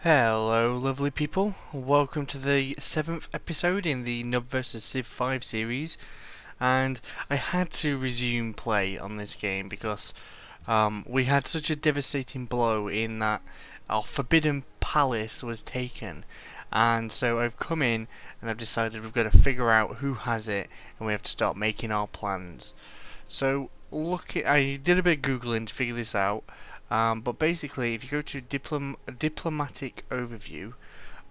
Hello, lovely people. Welcome to the 7th episode in the Nub vs Civ 5 series. And I had to resume play on this game because we had such a devastating blow in that our Forbidden Palace was taken. And so I've come in and I've decided we've got to figure out who has it and we have to start making our plans. So I did a bit of Googling to figure this out. But basically, if you go to diplomatic overview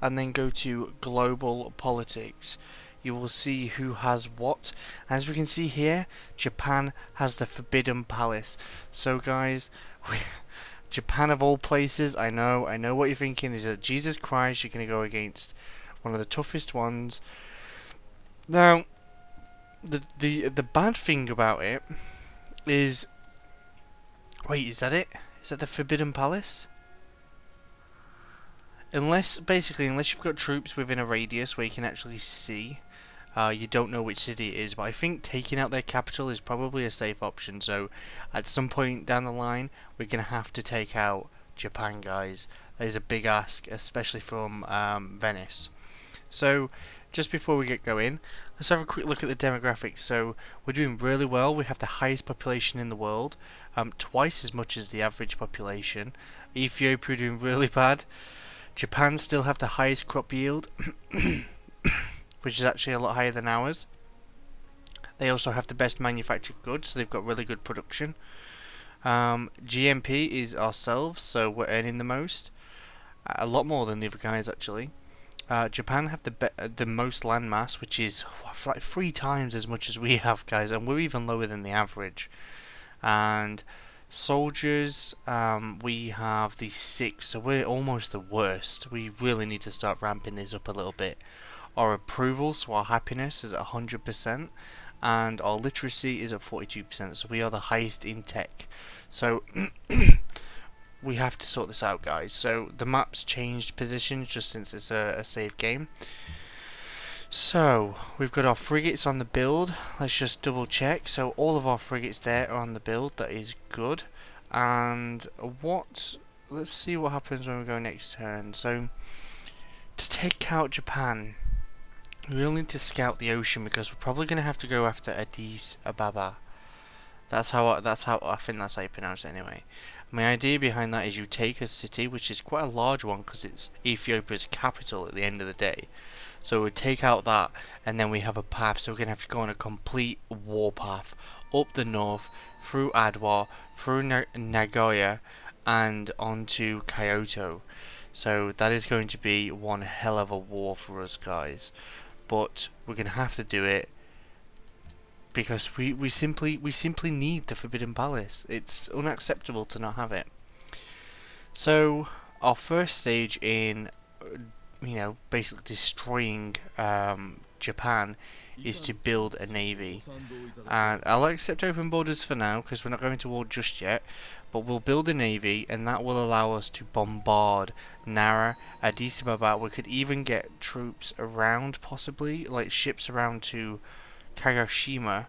and then go to global politics, you will see who has what. As we can see here, Japan has the Forbidden Palace. So, guys, Japan of all places, I know what you're thinking is that Jesus Christ, you're going to go against one of the toughest ones. Now, the bad thing about it is, wait, is that it? Is that the Forbidden Palace? Unless you've got troops within a radius where you can actually see, you don't know which city it is. But I think taking out their capital is probably a safe option. So at some point down the line, we're going to have to take out Japan, guys. That is a big ask, especially from Venice. So just before we get going, let's have a quick look at the demographics. So we're doing really well. We have the highest population in the world, twice as much as the average population. Ethiopia doing really bad. Japan still have the highest crop yield, which is actually a lot higher than ours. They also have the best manufactured goods, so they've got really good production. GMP is ourselves, so we're earning the most, a lot more than the other guys actually. Japan have the most landmass, which is like 3 times as much as we have, guys, and we're even lower than the average. And soldiers, we have the 6, so we're almost the worst. We really need to start ramping this up a little bit. Our approval, so our happiness, is at 100%, and our literacy is at 42%, so we are the highest in tech. So we have to sort this out, guys. So the map's changed positions just since it's a save game. So we've got our frigates on the build. Let's just double check. So all of our frigates there are on the build. That is good. And let's see what happens when we go next turn. So to take out Japan, we'll need to scout the ocean because we're probably going to have to go after Addis Ababa. That's how I think that's how you pronounce it anyway. My idea behind that is you take a city, which is quite a large one because it's Ethiopia's capital at the end of the day. So we take out that, and then we have a path. So we're going to have to go on a complete war path up the north, through Adwa, through Nagoya, and onto Kyoto. So that is going to be one hell of a war for us, guys. But we're going to have to do it because we simply need the Forbidden Palace. It's unacceptable to not have it. So our first stage in, basically destroying Japan is to build a navy. And I'll accept open borders for now because we're not going to war just yet. But we'll build a navy, and that will allow us to bombard Nara, Addis Ababa. We could even get troops around, possibly, like ships around to Kagoshima,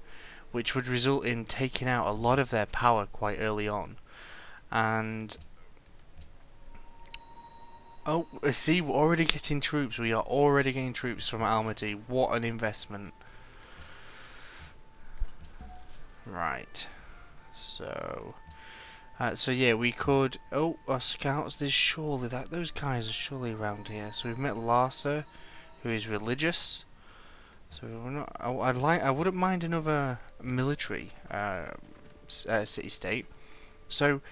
which would result in taking out a lot of their power quite early on. And oh, see, we're already getting troops. We are already getting troops from Almaty. What an investment. Right. So yeah, we could. Oh, our scouts. Those guys are surely around here. So we've met Larsa, who is religious. So we're not. I wouldn't mind another military city-state. So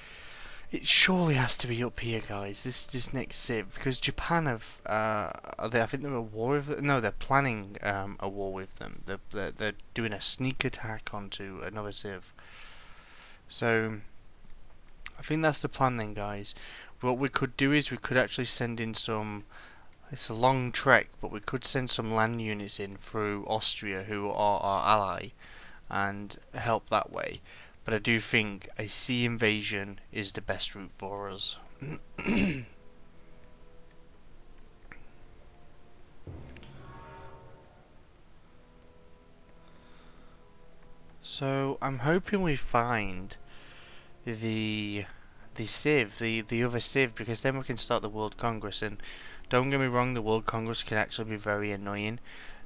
it surely has to be up here, guys. This next civ, because Japan have. I think they're at war with. No, they're planning a war with them. They're doing a sneak attack onto another civ. So I think that's the plan then, guys. What we could do is we could actually send in some. It's a long trek, but we could send some land units in through Austria, who are our ally, and help that way. But I do think a sea invasion is the best route for us. So I'm hoping we find the the Civ, the other Civ, because then we can start the World Congress. And don't get me wrong, the World Congress can actually be very annoying,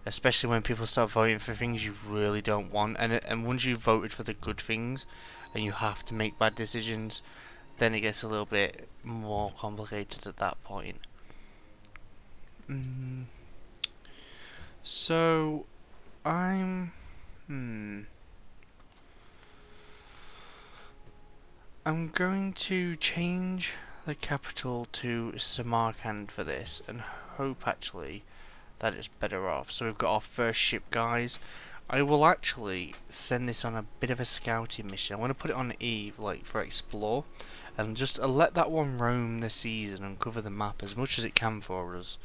especially when people start voting for things you really don't want. And once you've voted for the good things, and you have to make bad decisions, then it gets a little bit more complicated at that point. Mm, so I'm I'm going to change the capital to Samarkand for this, and hope actually that it's better off. So we've got our first ship, guys. I will actually send this on a bit of a scouting mission. I'm going to put it on Eve, like for explore, and just let that one roam the seas and uncover the map as much as it can for us.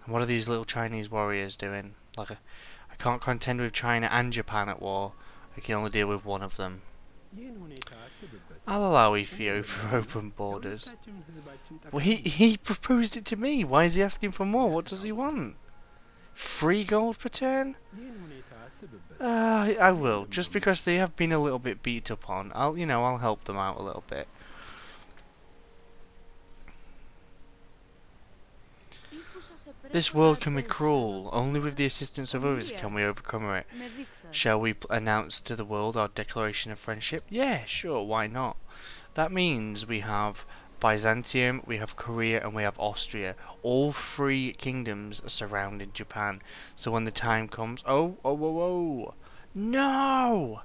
And what are these little Chinese warriors doing? Like, I can't contend with China and Japan at war. I can only deal with one of them. I'll allow Ethiopia open borders. Well, he proposed it to me. Why is he asking for more? What does he want? 3 gold per turn? I will, just because they have been a little bit beat up on. I'll help them out a little bit. This world can be cruel. Only with the assistance of others can we overcome it. Shall we announce to the world our declaration of friendship? Yeah, sure, why not? That means we have Byzantium, we have Korea, and we have Austria. All 3 kingdoms are surrounding Japan. So when the time comes... Oh! No!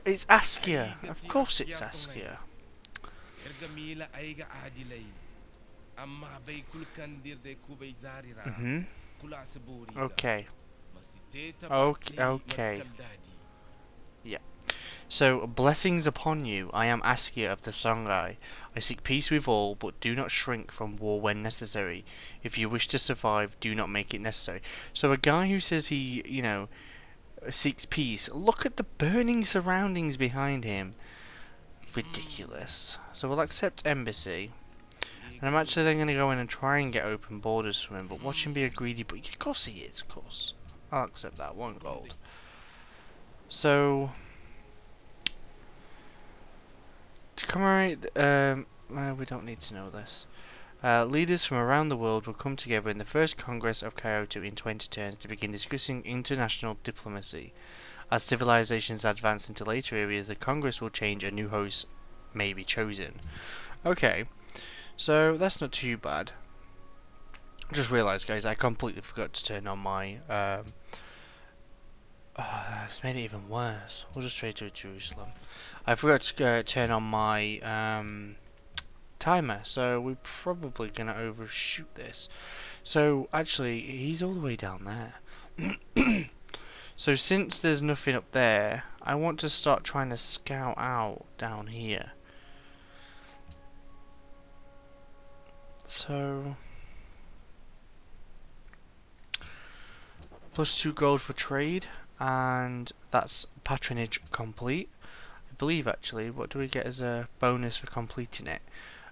It's Askia. Of course it's Askia. Okay. Okay. Yeah. So, blessings upon you. I am Askia of the Songhai. I seek peace with all, but do not shrink from war when necessary. If you wish to survive, do not make it necessary. So, a guy who says he, seeks peace. Look at the burning surroundings behind him. Ridiculous. So, we'll accept embassy. And I'm actually then going to go in and try and get open borders for him, but watch him be a greedy... But of course he is, of course. I'll accept that. 1 gold. So... to commemorate... we don't need to know this. Leaders from around the world will come together in the first Congress of Kyoto in 20 turns to begin discussing international diplomacy. As civilizations advance into later areas, the Congress will change and new hosts may be chosen. Okay. So, that's not too bad. I just realised, guys, I completely forgot to turn on my... it's made it even worse. We'll just trade to Jerusalem. I forgot to turn on my timer, so we're probably going to overshoot this. So, actually, he's all the way down there. So, since there's nothing up there, I want to start trying to scout out down here. So, plus 2 gold for trade, and that's patronage complete. I believe actually, what do we get as a bonus for completing it?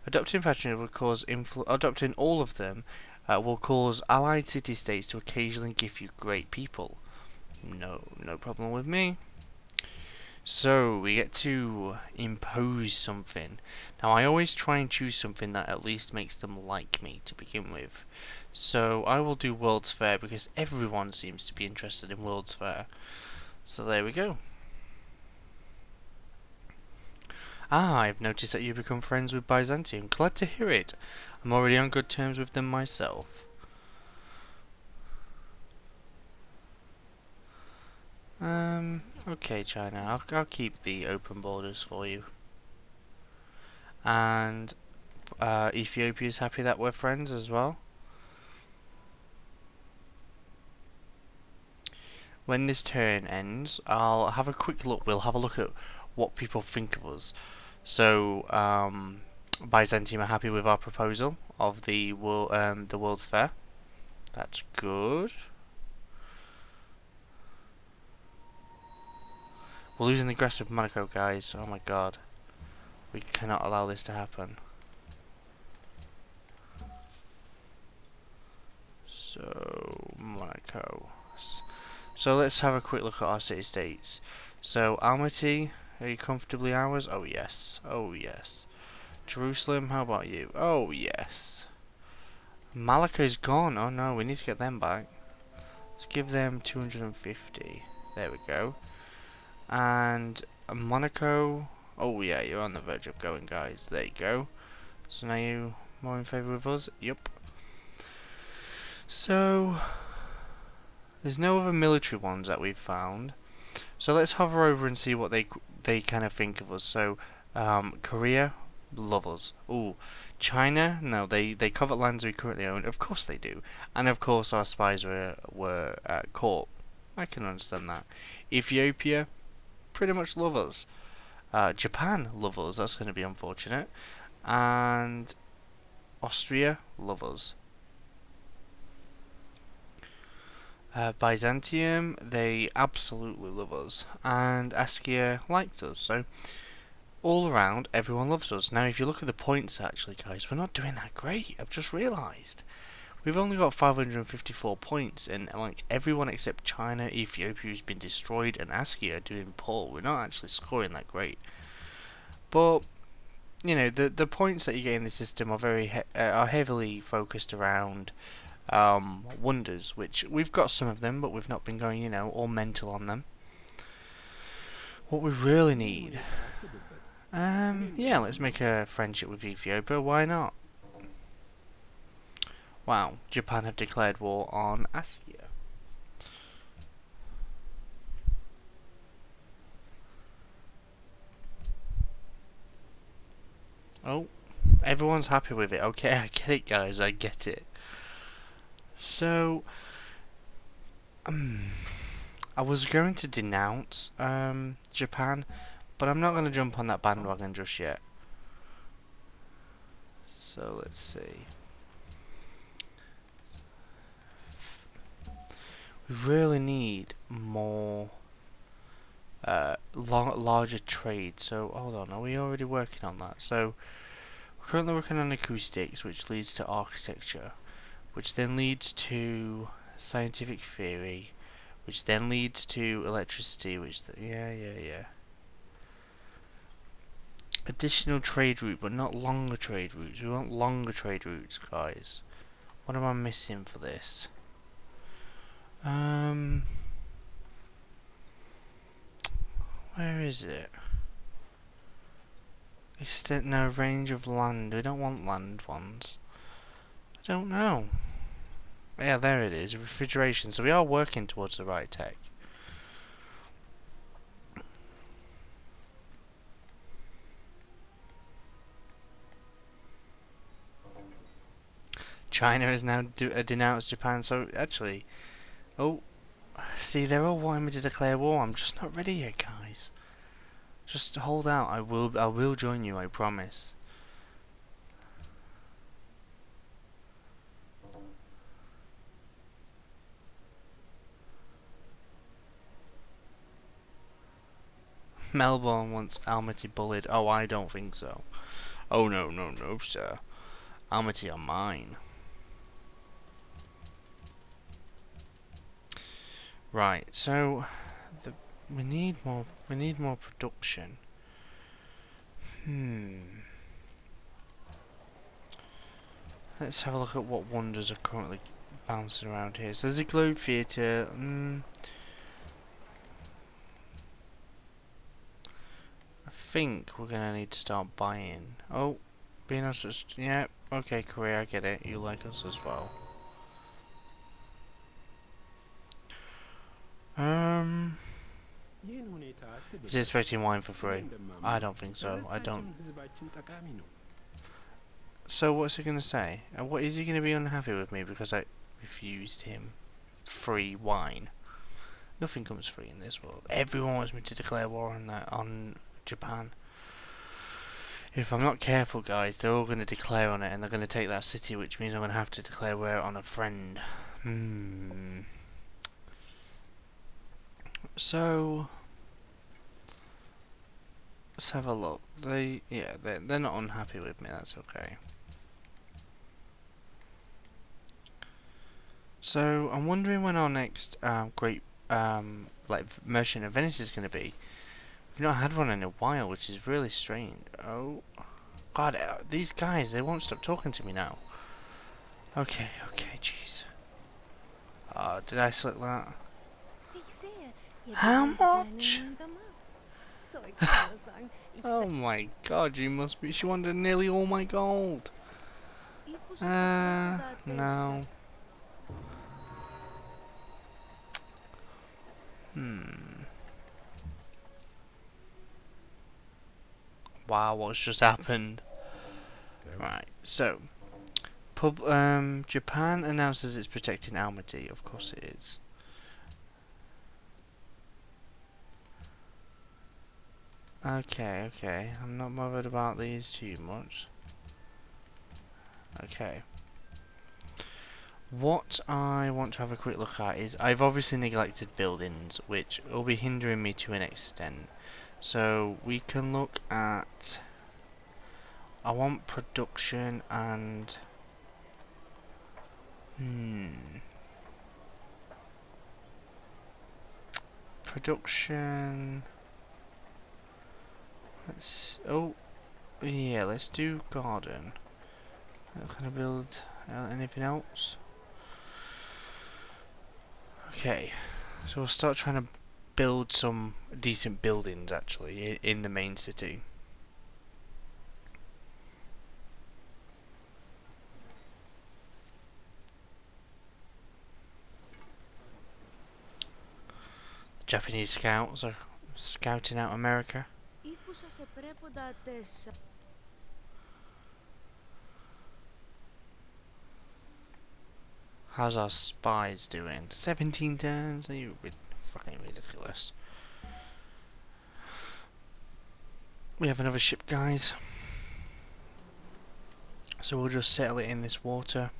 Adopting patronage will cause adopting all of them will cause allied city-states to occasionally give you great people. No problem with me. So, we get to impose something. Now, I always try and choose something that at least makes them like me to begin with. So, I will do World's Fair because everyone seems to be interested in World's Fair. So, there we go. I've noticed that you've become friends with Byzantium. Glad to hear it. I'm already on good terms with them myself. Okay, China, I'll keep the open borders for you. And Ethiopia's happy that we're friends as well. When this turn ends, I'll have a quick look. We'll have a look at what people think of us. So, Byzantium are happy with our proposal of the World's Fair. That's good. We're losing the grasp of Monaco, guys. Oh my god. We cannot allow this to happen. So, Monaco. So let's have a quick look at our city-states. So, Almaty Are you comfortably ours? Oh yes. Oh yes. Jerusalem, how about you? Oh yes. Malacca's gone. Oh no, we need to get them back. Let's give them 250. There we go. And Monaco. Oh yeah, you're on the verge of going, guys. There you go. So now you more in favour of us? Yup. So there's no other military ones that we've found. So let's hover over and see what they kind of think of us. So Korea, love us. Ooh, China, no, they covet lands we currently own. Of course they do, and of course our spies were caught. I can understand that. Ethiopia, pretty much love us. Japan, love us. That's going to be unfortunate. And Austria, love us. Byzantium, they absolutely love us, and Askia liked us. So all around, everyone loves us. Now, if you look at the points, actually, guys, we're not doing that great. I've just realised we've only got 554 points, and like everyone except China, Ethiopia has been destroyed, and Askia are doing poor. We're not actually scoring that great. But you know, the points that you get in the system are are heavily focused around wonders, which we've got some of them, but we've not been going, you know, all mental on them. What we really need, yeah, let's make a friendship with Ethiopia. Why not? Wow, Japan have declared war on Askia. Oh, everyone's happy with it. Okay, I get it, guys. I get it. So, I was going to denounce Japan, but I'm not going to jump on that bandwagon just yet. So let's see. We really need more larger trade. So hold on, are we already working on that? So we're currently working on acoustics, which leads to architecture, which then leads to scientific theory, which then leads to electricity, yeah. Additional trade route, but not longer trade routes. We want longer trade routes, guys. What am I missing for this? Where is it? Extent no range of land. We don't want land ones. I don't know. Yeah, there it is. Refrigeration. So we are working towards the right tech. China has now denounced Japan. So actually, oh, see, they're all wanting me to declare war. I'm just not ready yet, guys. Just hold out. I will join you. I promise. Melbourne wants Almaty bullied. Oh, I don't think so. Oh no, sir. Almaty are mine. Right. So, we need more. We need more production. Let's have a look at what wonders are currently bouncing around here. So there's a Globe Theatre. I think we're gonna need to start buying. Oh, being us, yeah. Okay, Korea, I get it. You like us as well. Is he expecting wine for free? I don't think so. I don't. So what's he gonna say? What is he gonna be unhappy with me because I refused him free wine? Nothing comes free in this world. Everyone wants me to declare war on Japan. If I'm not careful, guys, they're all going to declare on it, and they're going to take that city, which means I'm going to have to declare war on a friend. So let's have a look. They're not unhappy with me. That's okay. So I'm wondering when our next great like merchant of Venice is going to be. We've We've not had one in a while, which is really strange. Oh, God, these guys, they won't stop talking to me now. Okay, okay, jeez. Did I select that? How much? Oh my God, you must be. She wanted nearly all my gold. No. Wow, what's just happened? Right, so Japan announces it's protecting Almaty. Of course it is. Okay, okay. I'm not bothered about these too much. Okay. What I want to have a quick look at is I've obviously neglected buildings, which will be hindering me to an extent. So we can look at. I want production and. Production. Oh, yeah. Let's do garden. Can I build anything else? Okay, so we'll start trying to build some decent buildings actually in the main city. Japanese scouts are scouting out America. How's our spies doing? 17 turns? Are you fucking ridiculous? We have another ship, guys. So we'll just settle it in this water.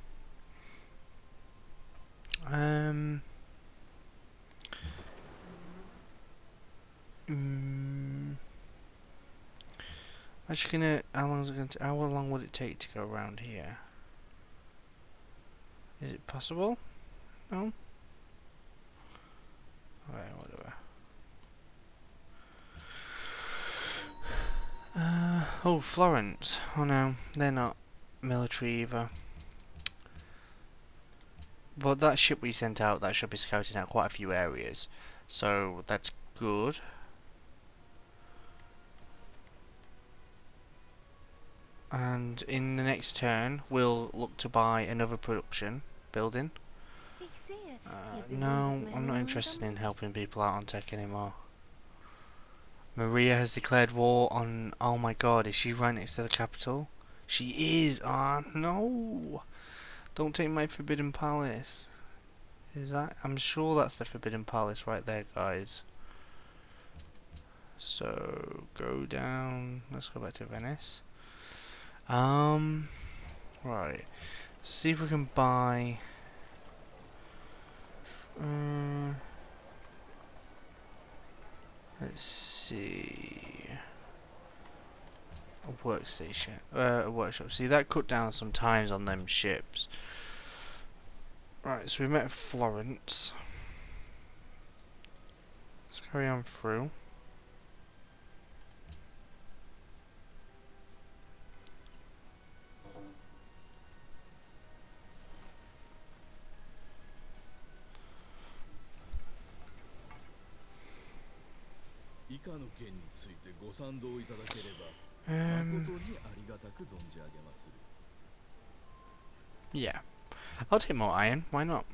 Actually, how long is it going to? How long would it take to go around here? Is it possible? No. Alright, whatever. Oh, Florence. Oh no, they're not military either. But that ship we sent out, that should be scouting out quite a few areas. So that's good. And in the next turn, we'll look to buy another production building. No, I'm not interested in helping people out on tech anymore. Maria has declared war on. Oh my God, is she right next to the capital? She is. Ah, no! Don't take my Forbidden Palace. Is that? I'm sure that's the Forbidden Palace right there, guys. So go down. Let's go back to Venice. Right. See if we can buy. Let's see. A workstation. A workshop. See, that cut down some times on them ships. Right, so we met Florence. Let's carry on through. Yeah. I'll take more iron, why not?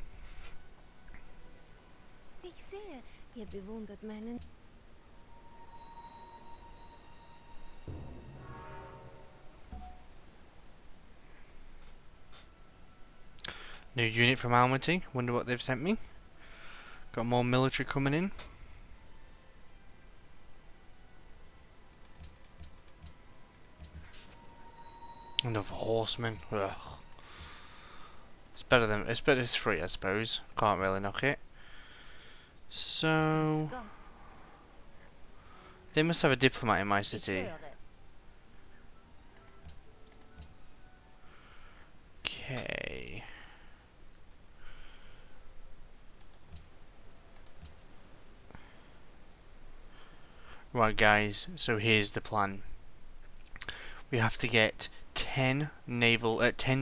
New unit from Almaty, wonder what they've sent me. Got more military coming in. Another horseman. Ugh. It's better it's free, I suppose. Can't really knock it. So they must have a diplomat in my city. Okay. Right, guys, so here's the plan. We have to get 10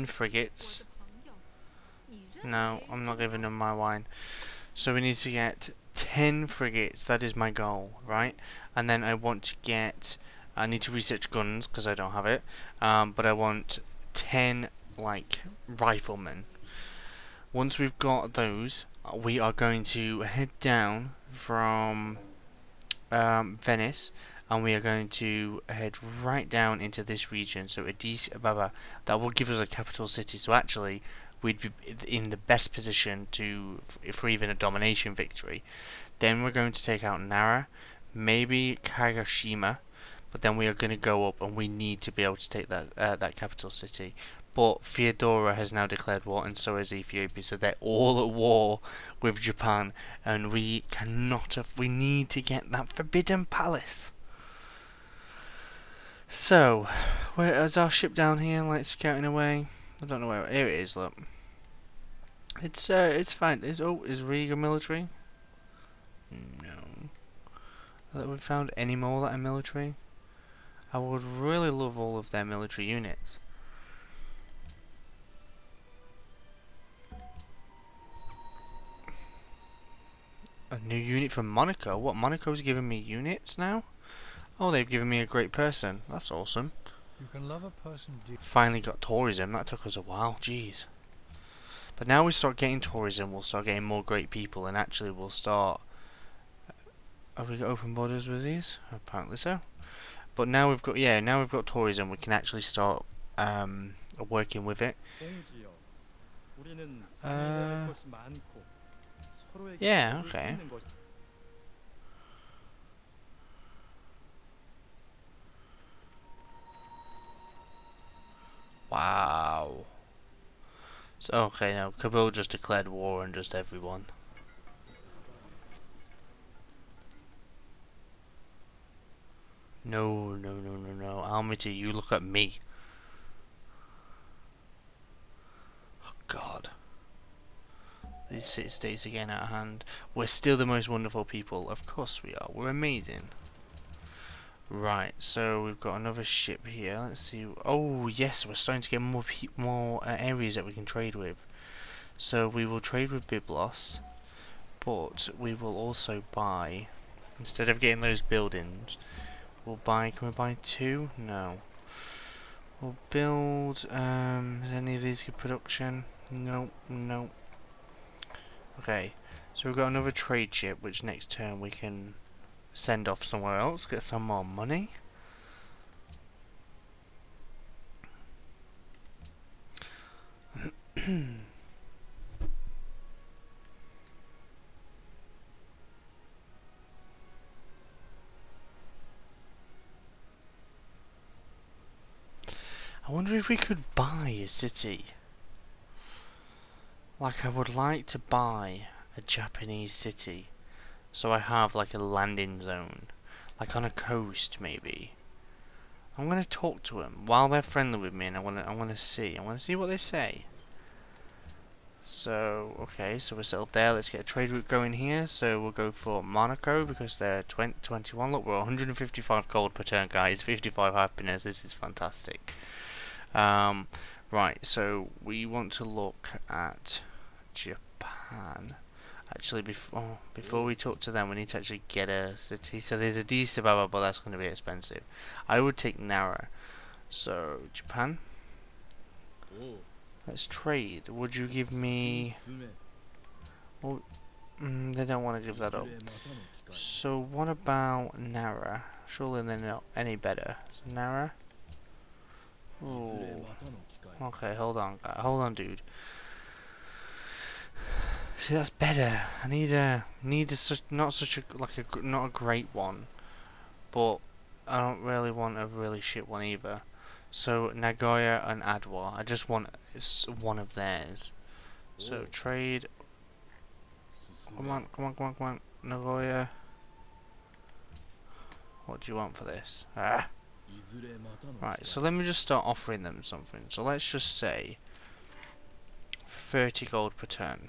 frigates. No, I'm not giving them my wine. So we need to get 10 frigates, that is my goal, right? And then I need to research guns, because I don't have it. But I want 10, like, riflemen. Once we've got those, we are going to head down from Venice, and we are going to head right down into this region. So Addis Ababa, that will give us a capital city. So actually, we'd be in the best position for even a domination victory. Then we're going to take out Nara, maybe Kagoshima, but then we are going to go up, and we need to be able to take that capital city. But Theodora has now declared war, and so has Ethiopia, so they're all at war with Japan, and we cannot have. We need to get that Forbidden Palace. So, where is our ship down here, like scouting away? I don't know where. Here it is. Look, it's fine. Is Riga military? No. That we found any more that are military? I would really love all of their military units. A new unit from Monaco? What, Monaco's giving me units now? Oh, they've given me a great person. That's awesome. You can love a person deeply. Finally got tourism. That took us a while. Jeez. But now we start getting tourism, we'll start getting more great people, and actually we'll start... Have we got open borders with these? Apparently so. But now we've got, yeah, now we've got tourism, we can actually start working with it. Yeah, okay. Wow. So, okay, now Kabul just declared war on just everyone. No, no, no, no, no. Almaty, you look at me. Oh, God. These city-states again out of hand. We're still the most wonderful people. Of course we are. We're amazing. Right, so we've got another ship here. Let's see. Oh, yes, we're starting to get more areas that we can trade with. So we will trade with Byblos, but we will also buy, instead of getting those buildings, we'll buy, can we buy 2? No. We'll build, is any of these good production? No, no. Okay, so we've got another trade ship, which next turn we can send off somewhere else, get some more money. I wonder if we could buy a city. Like, I would like to buy a Japanese city, so I have like a landing zone, like on a coast maybe. I'm gonna talk to them while they're friendly with me, and I wanna see what they say. So, okay, so we're settled there. Let's get a trade route going here. So we'll go for Monaco because they're 21. Look, we're 155 gold per turn, guys. 55 happiness. This is fantastic. Right, so we want to look at Japan. Actually, before we talk to them, we need to actually get a city. So there's Addis Ababa, but that's going to be expensive. I would take Nara. So, Japan. Let's trade. Would you give me... Well, they don't want to give that up. So what about Nara? Surely they're not any better. So Nara? Ooh. Okay, hold on, dude. See, that's better. I need a not a great one, but I don't really want a really shit one either. So Nagoya and Adwa, I just want one of theirs. So trade. Come on, Nagoya. What do you want for this? Ah. Right, so let me just start offering them something. So let's just say 30 gold per turn.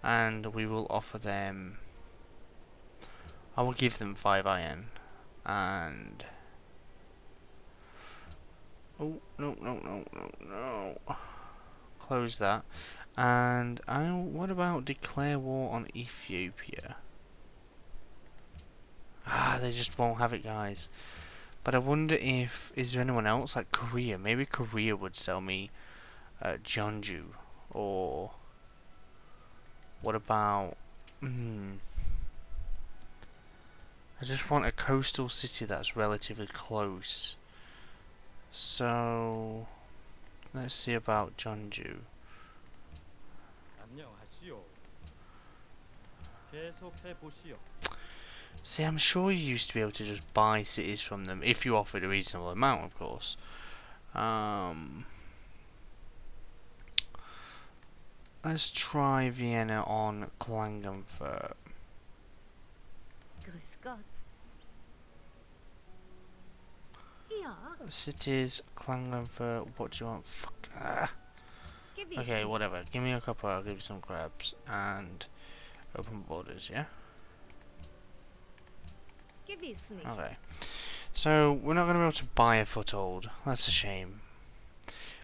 And we will offer them... I will give them 5 iron. And... oh, no, no, no, no, no. Close that. And what about declare war on Ethiopia? Ah, they just won't have it, guys. But I wonder if... is there anyone else? Like Korea. Maybe Korea would sell me Jeonju. Or... what about... I just want a coastal city that's relatively close. So... let's see about Jeonju. See, I'm sure you used to be able to just buy cities from them, if you offered a reasonable amount, of course. Let's try Vienna on Klagenfurt. Grüß Gott. Ja. Cities, Klagenfurt, what do you want? Fuck. Gewiss. Okay, whatever. Give me a couple, I'll give you some crabs. And open borders, yeah? Gewiss nicht. Okay. So, we're not going to be able to buy a foothold. That's a shame.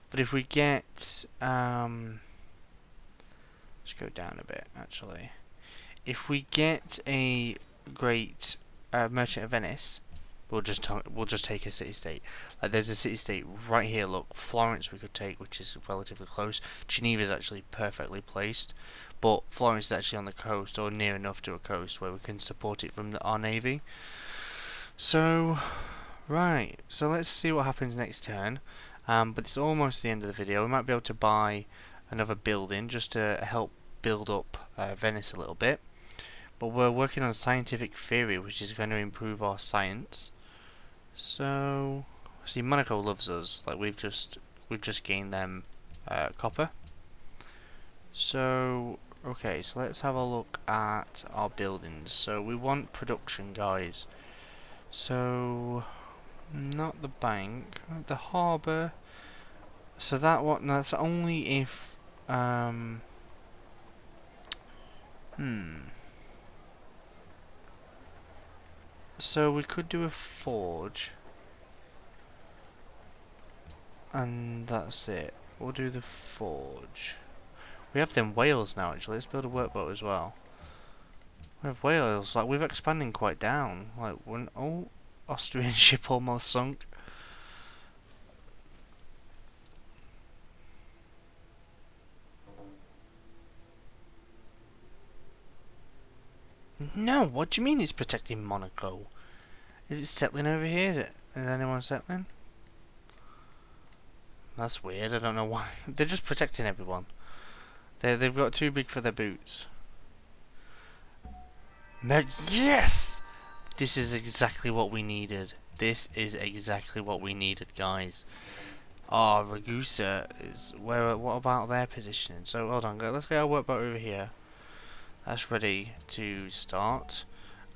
But if we get... let's go down a bit, actually. If we get a great merchant of Venice, we'll just take a city-state. Like, there's a city-state right here, look. Florence we could take, which is relatively close. Geneva is actually perfectly placed. But Florence is actually on the coast, or near enough to a coast, where we can support it from our navy. So, right. So let's see what happens next turn. But it's almost the end of the video. We might be able to buy another building just to help build up Venice a little bit. But we're working on scientific theory, which is going to improve our science. So, see, Monaco loves us. Like we've just gained them copper. So, okay, so let's have a look at our buildings. So we want production, guys. So, not the bank, the harbour. So that what? No, that's only if So we could do a forge, and that's it. We'll do the forge. We have them whales now. Actually, let's build a workboat as well. We have whales. Like we're expanding quite down. Like when Austrian ship almost sunk. No, what do you mean it's protecting Monaco? Is it settling over here? Is anyone settling? That's weird, I don't know why. They're just protecting everyone. They've got too big for their boots. Yes! This is exactly what we needed. This is exactly what we needed, guys. Oh, Ragusa is... what about their positioning? So, hold on, let's get our workboat over here. That's ready to start.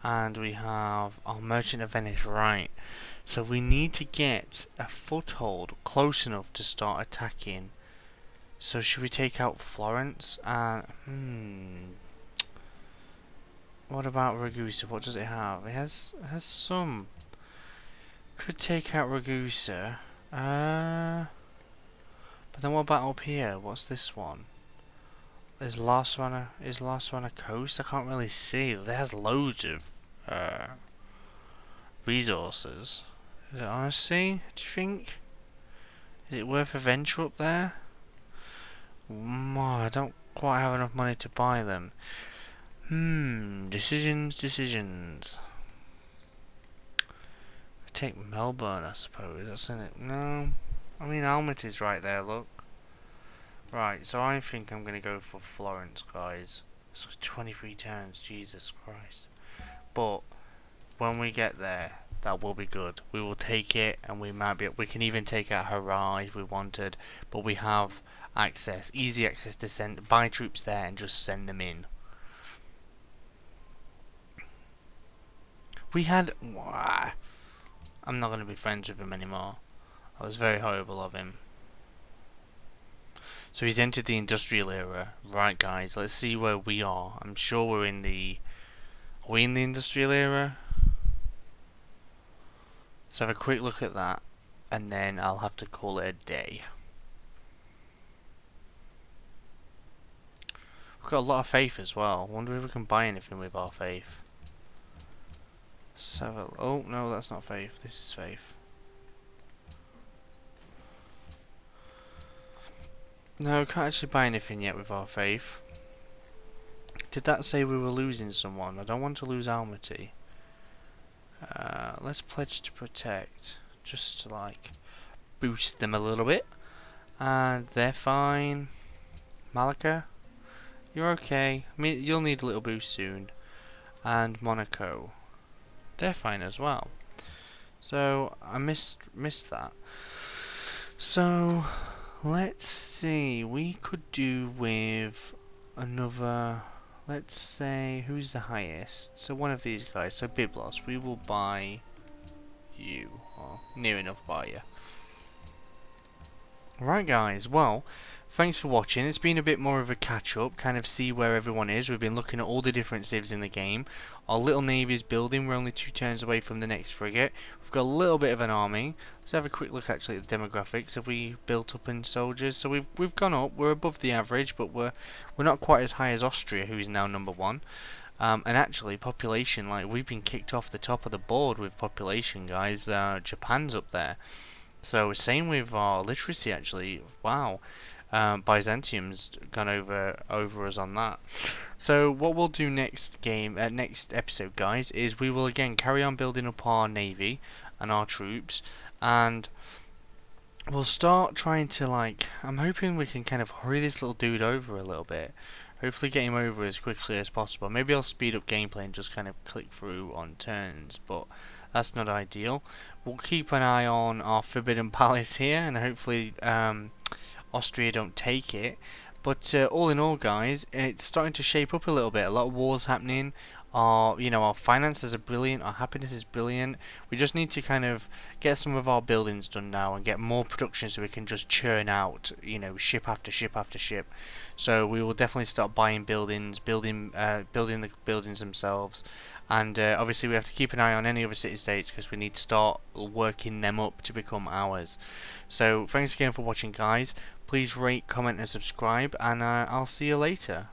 And we have our Merchant of Venice, right. So we need to get a foothold close enough to start attacking. So should we take out Florence? What about Ragusa? What does it have? It has some. Could take out Ragusa. But then what about up here? What's this one? Is last one a coast? I can't really see. It has loads of resources. Is it honestly? Do you think? Is it worth a venture up there? I don't quite have enough money to buy them. Decisions. Take Melbourne, I suppose. That's in it. No. I mean, Almaty is right there, look. Right, so I think I'm going to go for Florence, guys. So 23 turns, Jesus Christ. But when we get there, that will be good. We will take it, and we can even take out Hurrah if we wanted. But we have access, easy access to buy troops there and just send them in. We had... I'm not going to be friends with him anymore. That was very horrible of him. So he's entered the industrial era. Right, guys, let's see where we are. I'm sure we're in the Are we in the industrial era? Let's have a quick look at that, and then I'll have to call it a day. We've got a lot of faith as well. Wonder if we can buy anything with our faith. So, oh no, that's not faith. This is faith. No, can't actually buy anything yet with our faith. Did that say we were losing someone? I don't want to lose Almaty. Let's pledge to protect, just to like boost them a little bit. And they're fine. Malacca, you're okay. I mean, you'll need a little boost soon. And Monaco, they're fine as well. So I missed that. So let's see. We could do with another. Let's say who's the highest. So one of these guys. So Byblos, we will buy you, or near enough buy you. Right guys, well, thanks for watching. It's been a bit more of a catch up, kind of see where everyone is. We've been looking at all the different civs in the game. Our little navy is building, we're only 2 turns away from the next frigate. We've got a little bit of an army. Let's have a quick look actually at the demographics. Have we built up in soldiers? So we've gone up, we're above the average, but we're not quite as high as Austria, who is now #1. And actually, population, like, we've been kicked off the top of the board with population, guys. Japan's up there. So same with our literacy actually. Wow, Byzantium's gone over us on that. So what we'll do next episode, guys, is we will again carry on building up our navy and our troops, and we'll start trying to like. I'm hoping we can kind of hurry this little dude over a little bit. Hopefully get him over as quickly as possible. Maybe I'll speed up gameplay and just kind of click through on turns, but that's not ideal. We'll keep an eye on our Forbidden Palace here, and hopefully Austria don't take it. But all in all, guys, it's starting to shape up a little bit. A lot of wars happening. Our finances are brilliant. Our happiness is brilliant. We just need to kind of get some of our buildings done now and get more production so we can just churn out, ship after ship after ship. So we will definitely start buying buildings, building the buildings themselves, and obviously we have to keep an eye on any other city-states because we need to start working them up to become ours. So thanks again for watching, guys. Please rate, comment and subscribe, and I'll see you later.